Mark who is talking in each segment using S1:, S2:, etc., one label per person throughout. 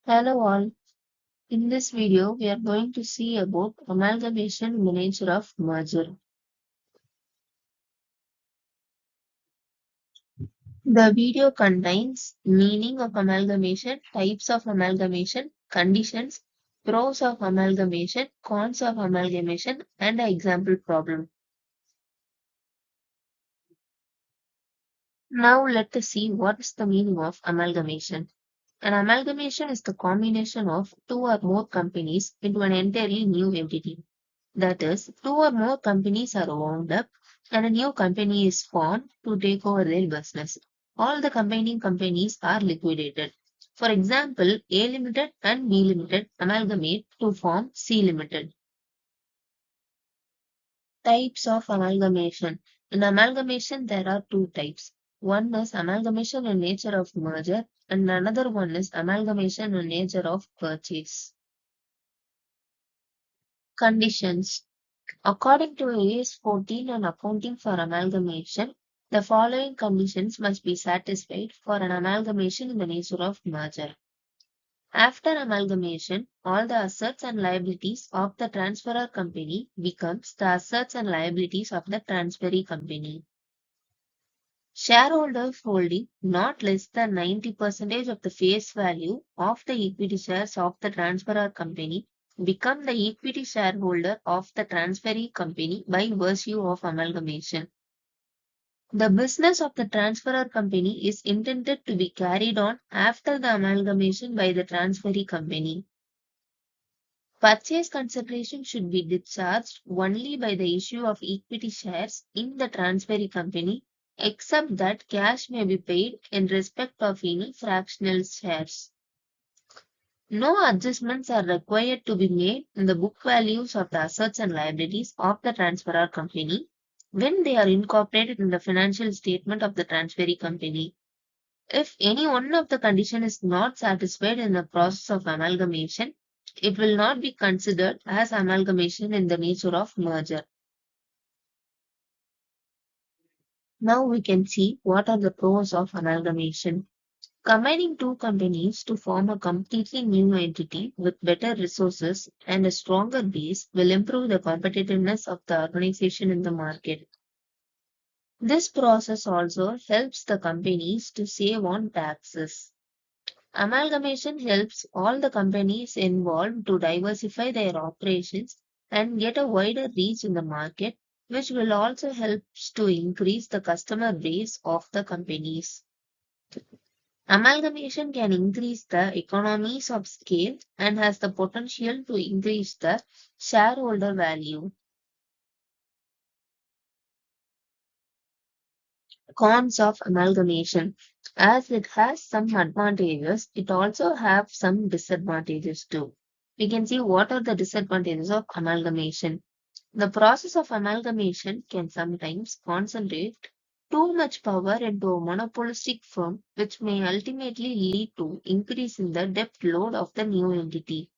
S1: Hello all. In this video, we are going to see about amalgamation in the nature of merger. The video contains meaning of amalgamation, types of amalgamation, conditions, pros of amalgamation, cons of amalgamation, and an example problem. Now let us see what is the meaning of amalgamation. An amalgamation is the combination of two or more companies into an entirely new entity. That is, two or more companies are wound up and a new company is formed to take over their business. All the combining companies are liquidated. For example, A Limited and B Limited amalgamate to form C Limited. Types of amalgamation. In amalgamation, there are two types. One is amalgamation in nature of merger, and another one is amalgamation in nature of purchase. Conditions. According to AS 14 on accounting for amalgamation, the following conditions must be satisfied for an amalgamation in the nature of merger. After amalgamation, all the assets and liabilities of the transferor company becomes the assets and liabilities of the transferee company. Shareholders holding not less than 90% of the face value of the equity shares of the transferor company become the equity shareholder of the transferee company by virtue of amalgamation. The business of the transferor company is intended to be carried on after the amalgamation by the transferee company. Purchase consideration should be discharged only by the issue of equity shares in the transferee company, except that cash may be paid in respect of any fractional shares. No adjustments are required to be made in the book values of the assets and liabilities of the transferor company when they are incorporated in the financial statement of the transferee company. If any one of the condition is not satisfied in the process of amalgamation, it will not be considered as amalgamation in the nature of merger. Now we can see what are the pros of amalgamation. Combining two companies to form a completely new entity with better resources and a stronger base will improve the competitiveness of the organization in the market. This process also helps the companies to save on taxes. Amalgamation helps all the companies involved to diversify their operations and get a wider reach in the market, which will also help to increase the customer base of the companies. Amalgamation can increase the economies of scale and has the potential to increase the shareholder value. Cons of amalgamation. As it has some advantages, it also have some disadvantages too. We can see what are the disadvantages of amalgamation. The process of amalgamation can sometimes concentrate too much power into a monopolistic firm, which may ultimately lead to increase in the debt load of the new entity.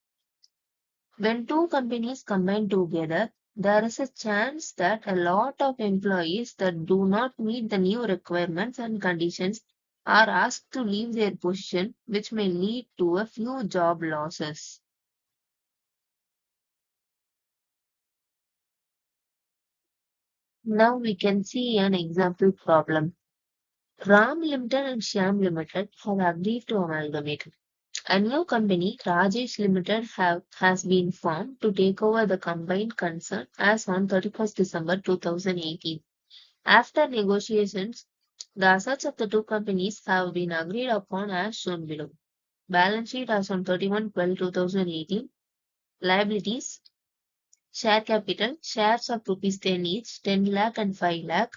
S1: When two companies combine together, there is a chance that a lot of employees that do not meet the new requirements and conditions are asked to leave their position, which may lead to a few job losses. Now we can see an example problem. Ram Limited and Shyam Limited have agreed to amalgamate. A new company, Rajesh Limited, has been formed to take over the combined concern as on 31st December 2018. After negotiations, the assets of the two companies have been agreed upon as shown below. Balance sheet as on 31/12/2018. Liabilities, share capital, shares of rupees 10 each, 10 lakh and 5 lakh.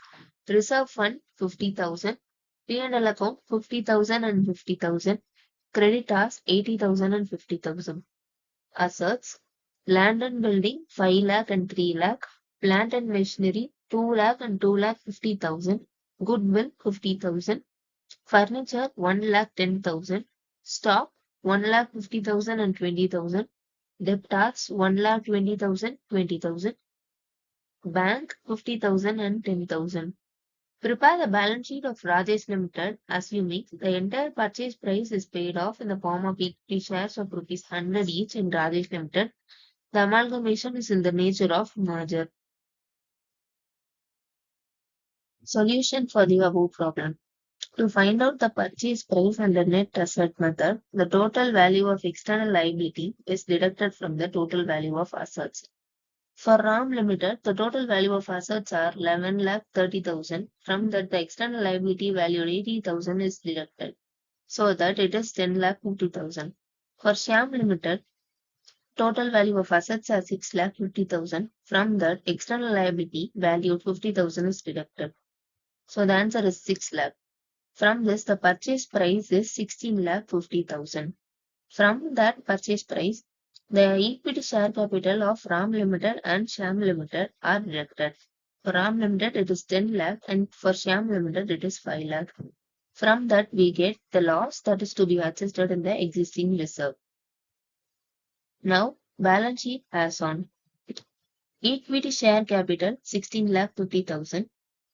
S1: Reserve fund 50,000. P&L account 50,000 and 50,000. Creditors 80,000 and 50,000. Assets, land and building 5 lakh and 3 lakh. Plant and machinery 2 lakh and 2 lakh 50,000. Goodwill 50,000. Furniture 1 lakh 10,000. Stock 1 lakh 50,000 and 20,000. Debtors 1 lakh 20,000, 20,000. Bank 50,000 and 10,000. Prepare the balance sheet of Rajesh Limited, assuming the entire purchase price is paid off in the form of equity shares of rupees 100 each in Rajesh Limited. The amalgamation is in the nature of merger. Solution for the above problem. To find out the purchase price under net asset method, the total value of external liability is deducted from the total value of assets. For RAM Limited, the total value of assets are 11 lakh 30,000. From that, the external liability valued 80,000 is deducted, so that it is 10 lakh 50,000. For Shyam Limited, total value of assets are 6 lakh 50,000. From that, external liability valued 50,000 is deducted. So the answer is 6 lakh. From this, the purchase price is 16 lakh 50,000. From that purchase price, the equity share capital of RAM Limited and Shyam Limited are deducted. For RAM Limited, it is 10 lakh, and for Shyam Limited, it is 5 lakh. From that, we get the loss that is to be adjusted in the existing reserve. Now, balance sheet as on. Equity share capital 16 lakh 50,000.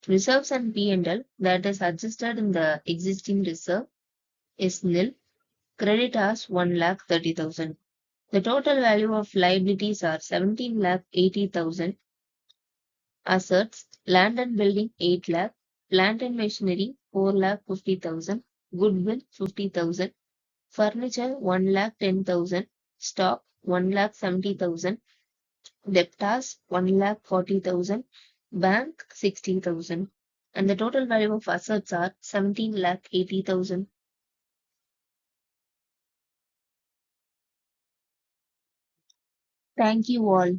S1: Reserves and P&L that is adjusted in the existing reserve is nil. Credit as 1 lakh 30,000. The total value of liabilities are 17 lakh 80,000. Assets, land and building 8 lakh, plant and machinery 4 lakh 50,000, goodwill 50,000, furniture 1 lakh 10,000, stock 1 lakh 70,000, debtors 1 lakh 40,000, bank 60,000, and the total value of assets are 17 lakh 80,000. Thank you all.